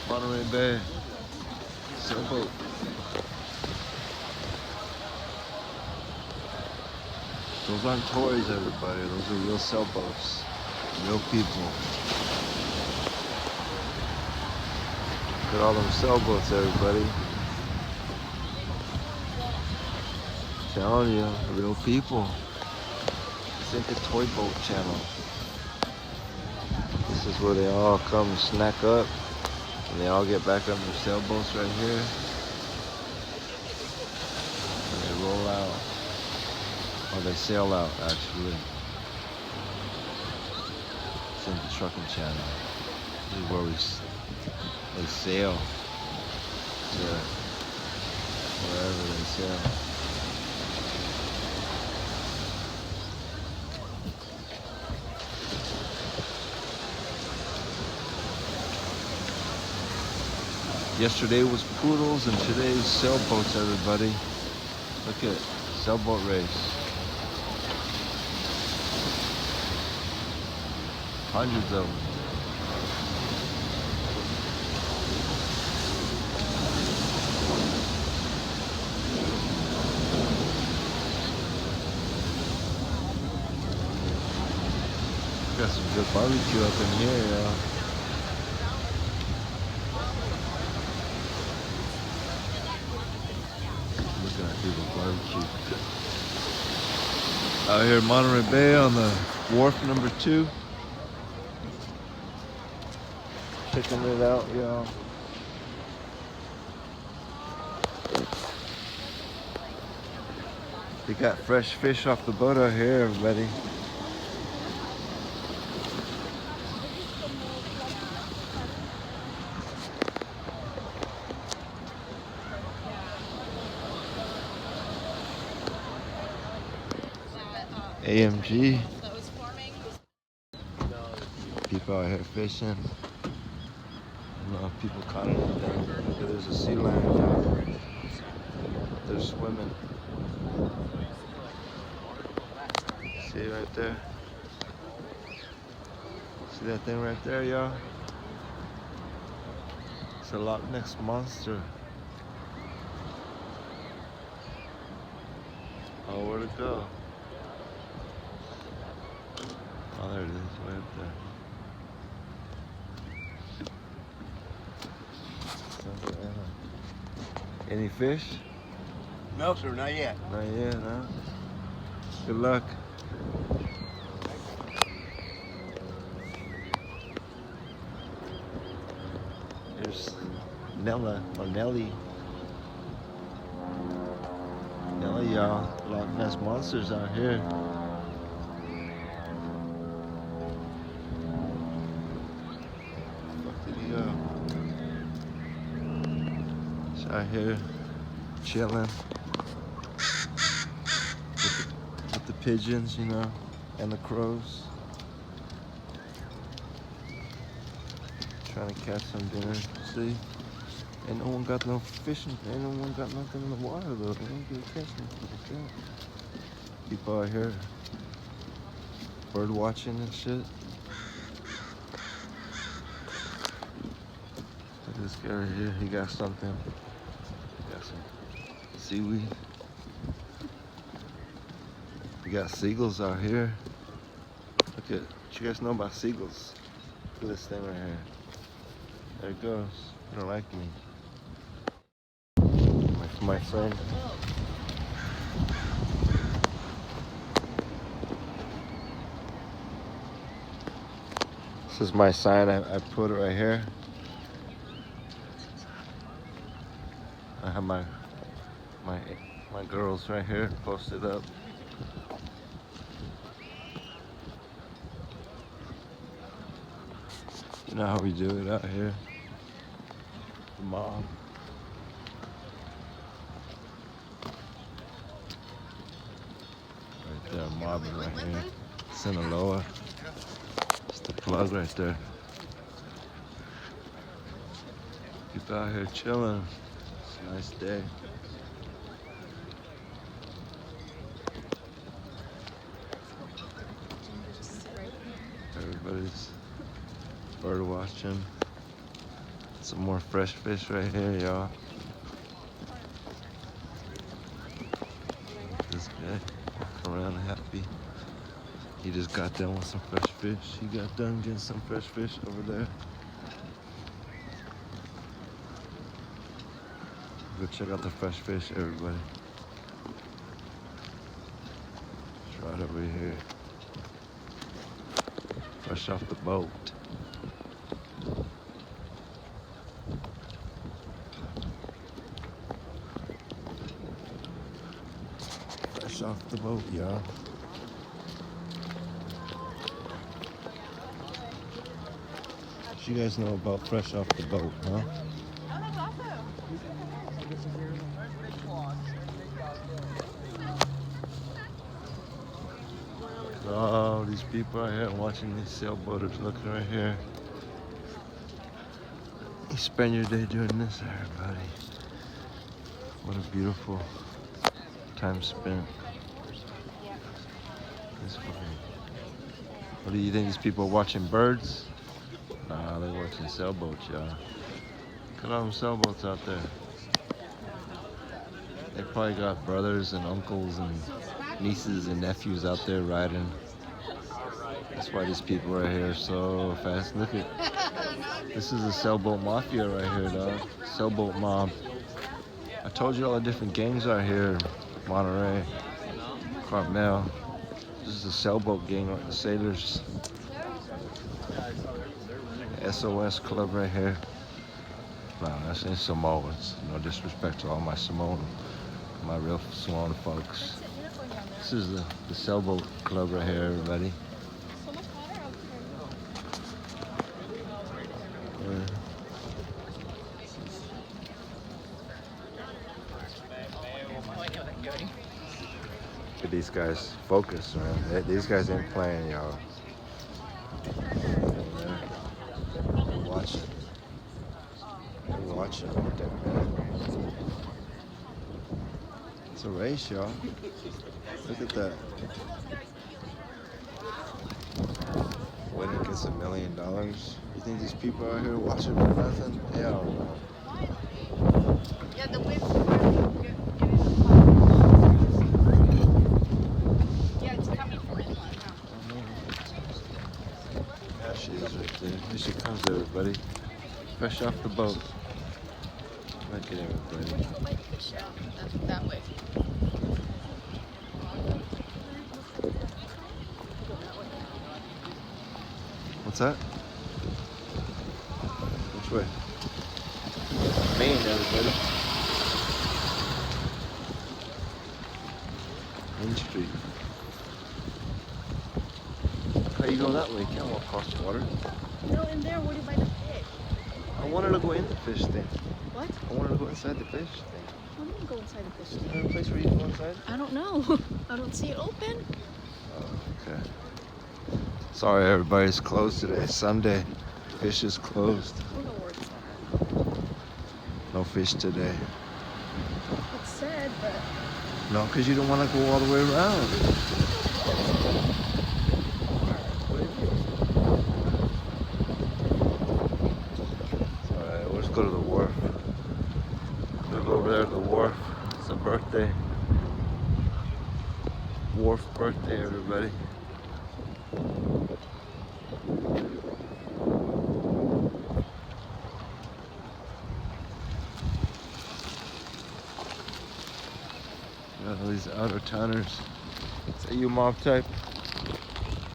Monterey Bay sailboat. Those aren't toys, everybody. Those are real sailboats. Real people. Look at all them sailboats, everybody. Telling you, real people. It's like a toy boat channel. This is where they all come snack up and they all get back on their sailboats right here and they roll out, or they sail out actually. It's in the trucking channel. This is where they sail to wherever they sail. Yesterday was poodles and today's sailboats, everybody. Look at sailboat race. Hundreds of them. Got some good barbecue up in here, y'all. Looking at people's barbecue. Out here in Monterey Bay on the wharf number 2. Picking it out, y'all. They got fresh fish off the boat out here, everybody. AMG. People out here fishing. I don't know if people caught anything. Look, there's a sea lion down. They're swimming. See it right there? See that thing right there, y'all? It's a Loch Ness monster. Oh, where'd it go? Oh, there it is, way up there. Any fish? No, sir, not yet. Not yet, huh? Good luck. Here's Nella, or Nelly. Nelly, y'all. Loch Ness monsters out here. Out here chilling with the pigeons, you know, and the crows. Trying to catch some dinner. See? Ain't no one got no fishing. Ain't no one got nothing in the water though. They don't get catching like that. People out here bird watching and shit. Look at this guy right here. He got something. Got some seaweed. We got seagulls out here. Look at, what you guys know about seagulls? Look at this thing right here. There it goes. You don't like me. My friend. This is my sign. I put it right here. I have my girls right here posted up. You know how we do it out here. The mob. Right there, mobbing right here. Sinaloa. It's the plug right there. People out here chilling. It's a nice day. Everybody's bird watching. Some more fresh fish right here, y'all. This guy walking around happy. He just got done with some fresh fish. He got done getting some fresh fish over there. Go check out the fresh fish, everybody. It's right over here. Fresh off the boat. Fresh off the boat, y'all. What you guys know about fresh off the boat, huh? Oh, these people out here watching these sailboaters looking right here. You spend your day doing this, everybody. What a beautiful time spent. This way. What do you think? These people are watching birds? Nah, they're watching sailboats, y'all. Look at all them sailboats out there. They probably got brothers and uncles and nieces and nephews out there riding. That's why these people right here are so fast. Look at, this is a sailboat mafia right here, dog. Sailboat mob. I told you all the different gangs are here. Monterey, Carmel. This is a sailboat gang, the sailors. SOS club right here. No, that's in Samoans. No disrespect to all my Samoan, my real Samoan folks. This is the sailboat club right here, everybody. Look at these guys. Focus, man. These guys ain't playing, y'all. Watching. They're watching right there, man. It's a race, y'all. Look at that. Winner gets $1 million. You think these people out here watching for nothing? Hell no. Yeah, the wind's yeah, it's coming from inland now. There she is right there. Here she comes, everybody. Fresh off the boat. Look at everybody. Like fish out that way. What's that? Which way? Main, everybody. Main Street. How you go that way? You can't walk across the water. No, in there, where do you buy the fish? I wanted to go in the fish thing. What? I wanted to go inside the fish thing. How do you go inside the fish Is tank? there a place where you can go inside? I don't know. I don't see it open. Oh, okay. Sorry, everybody. It's closed today. It's Sunday. Fish is closed. I don't know where it's at. No fish today. It's sad, but No, because you don't want to go all the way around. Alright, let's go to the wharf. We'll go over there to the wharf. It's a birthday. Wharf birthday, everybody. Got all these out of towners. Is that you, mob type?